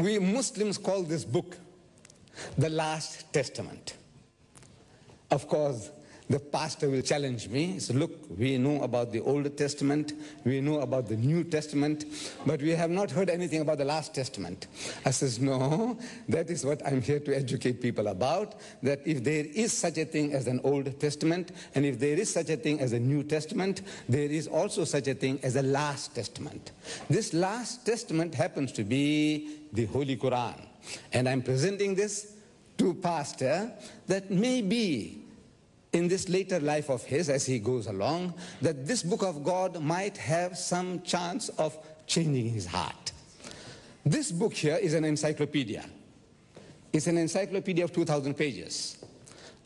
We Muslims call this book the Last Testament. Of course, the pastor will challenge me. So look, we know about the Old Testament, we know about the New Testament, but we have not heard anything about the Last Testament. I says, no, that is what I'm here to educate people about, that if there is such a thing as an Old Testament, and if there is such a thing as a New Testament, there is also such a thing as a Last Testament. This Last Testament happens to be the Holy Quran. And I'm presenting this to pastor that maybe in this later life of his, as he goes along, that this book of God might have some chance of changing his heart. This book here is an encyclopedia. It's an encyclopedia of 2,000 pages.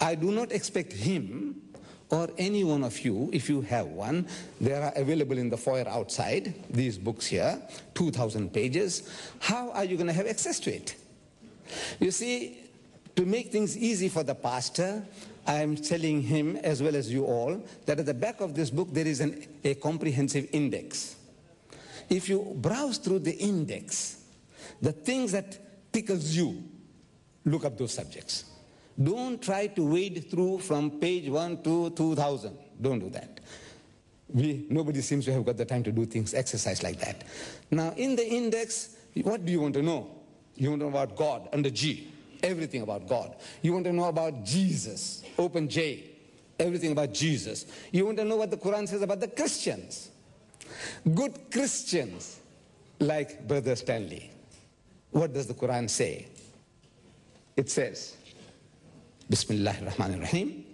I do not expect him or any one of you, if you have one, they are available in the foyer outside, these books here, 2,000 pages. How are you going to have access to it? You see, to make things easy for the pastor, I am telling him, as well as you all, that at the back of this book there is a comprehensive index. If you browse through the index, the things that tickles you, look up those subjects. Don't try to wade through from page 1 to 2,000. Don't do that. Nobody seems to have got the time to do things, exercise like that. Now, in the index, what do you want to know? You want to know about God, under G. Everything about God. You want to know about Jesus, open J, everything about Jesus. You want to know what the Quran says about the Christians. Good Christians, like Brother Stanley. What does the Quran say? It says, Bismillahir Rahmanir Rahim,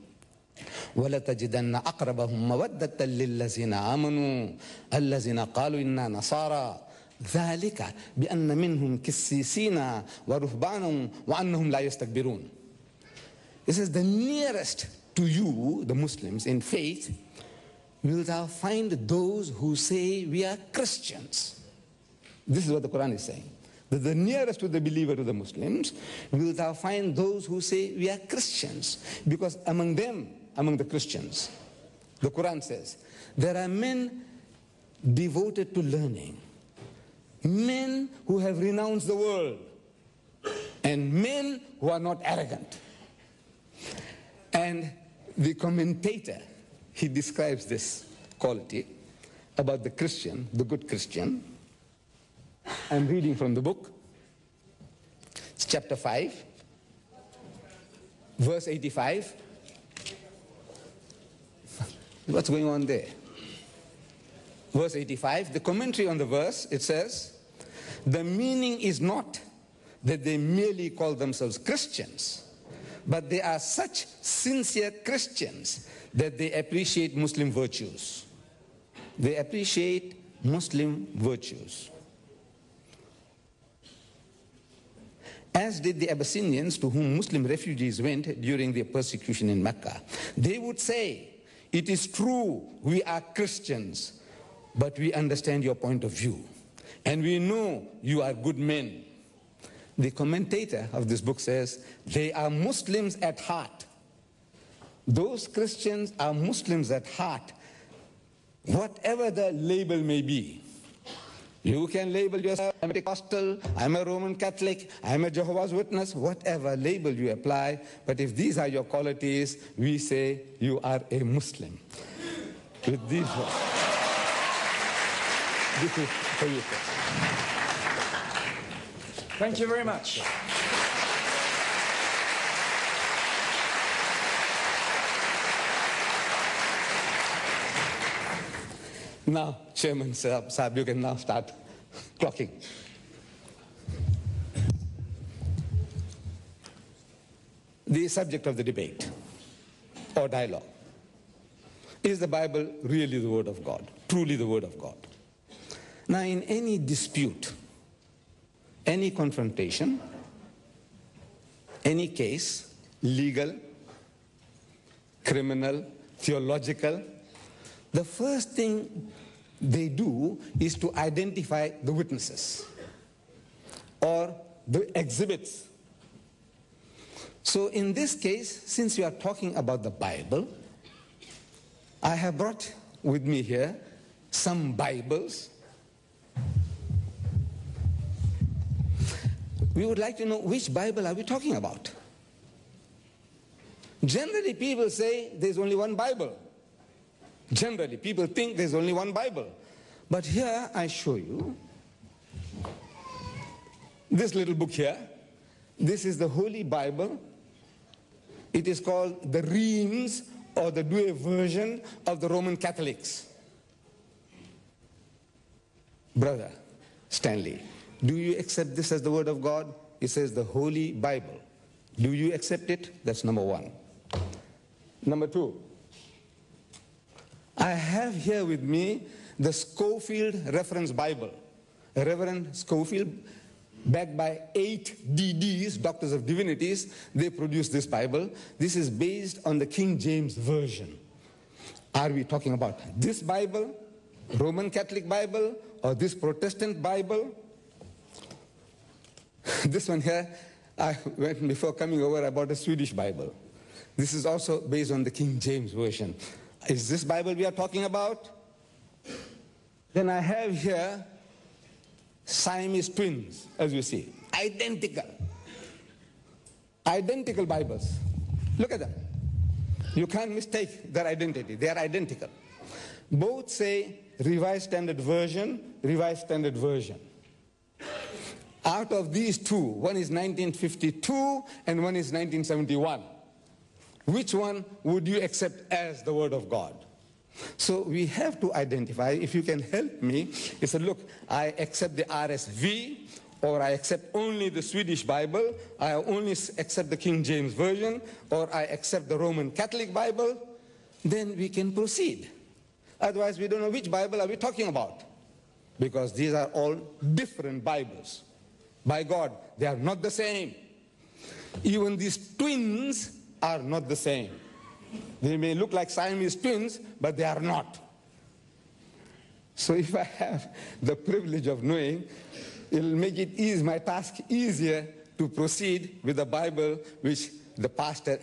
وَلَتَجِدَنَّ أَقْرَبَهُمْ مَوَدَّةً لِلَّذِينَ آمَنُوا الَّذِينَ قَالُوا إِنَّا نَصَارَى ذلك بأن منهم كسيسين ورهبانا وأنهم لا يستكبرون. It says, the nearest to you, the Muslims, in faith, will thou find those who say we are Christians. This is what the Quran is saying. That the nearest to the believer, to the Muslims, will thou find those who say we are Christians. Because among them, among the Christians, the Quran says, there are men devoted to learning, men who have renounced the world, and men who are not arrogant. And the commentator, he describes this quality about the Christian, the good Christian. I'm reading from the book. It's chapter 5, verse 85. What's going on there? Verse 85, the commentary on the verse, it says, the meaning is not that they merely call themselves Christians, but they are such sincere Christians that they appreciate Muslim virtues. They appreciate Muslim virtues. As did the Abyssinians, to whom Muslim refugees went during their persecution in Mecca. They would say, it is true, we are Christians, but we understand your point of view, and we know you are good men. The commentator of this book says, they are Muslims at heart. Those Christians are Muslims at heart, whatever the label may be. You can label yourself, I'm a Pentecostal, I'm a Roman Catholic, I'm a Jehovah's Witness, whatever label you apply, but if these are your qualities, we say you are a Muslim. With these words. This is for you. Thank you very much. Now, Chairman Saab, you can now start clocking. The subject of the debate or dialogue. Is the Bible really the Word of God? Truly the Word of God? Now, in any dispute, any confrontation, any case, legal, criminal, theological, the first thing they do is to identify the witnesses or the exhibits. So in this case, since we are talking about the Bible, I have brought with me here some Bibles. we would like to know which Bible are we talking about. Generally, people say there's only one Bible. Generally, people think there's only one Bible. But here I show you this little book here. This is the Holy Bible. It is called the Reims, or the Douay version of the Roman Catholics. Brother Stanley, do you accept this as the Word of God? It says the Holy Bible. Do you accept it? That's number one. Number two, I have here with me the Scofield Reference Bible. Reverend Scofield, backed by 8 DDs, Doctors of Divinities, they produced this Bible. This is based on the King James Version. Are we talking about this Bible, Roman Catholic Bible, or this Protestant Bible? This one here, before coming over, I bought a Swedish Bible. This is also based on the King James Version. Is this Bible we are talking about? Then I have here Siamese twins, as you see. Identical. Identical Bibles. Look at them. You can't mistake their identity. They are identical. Both say Revised Standard Version, Revised Standard Version. Out of these two, one is 1952 and one is 1971. Which one would you accept as the Word of God? So we have to identify. If you can help me, you said, look, I accept the RSV, or I accept only the Swedish Bible, I only accept the King James Version, or I accept the Roman Catholic Bible, then we can proceed. Otherwise, we don't know which Bible are we talking about, because these are all different Bibles. By God, they are not the same. Even these twins are not the same. They may look like Siamese twins, but they are not. So if I have the privilege of knowing, it will make it my task easier to proceed with the Bible which the pastor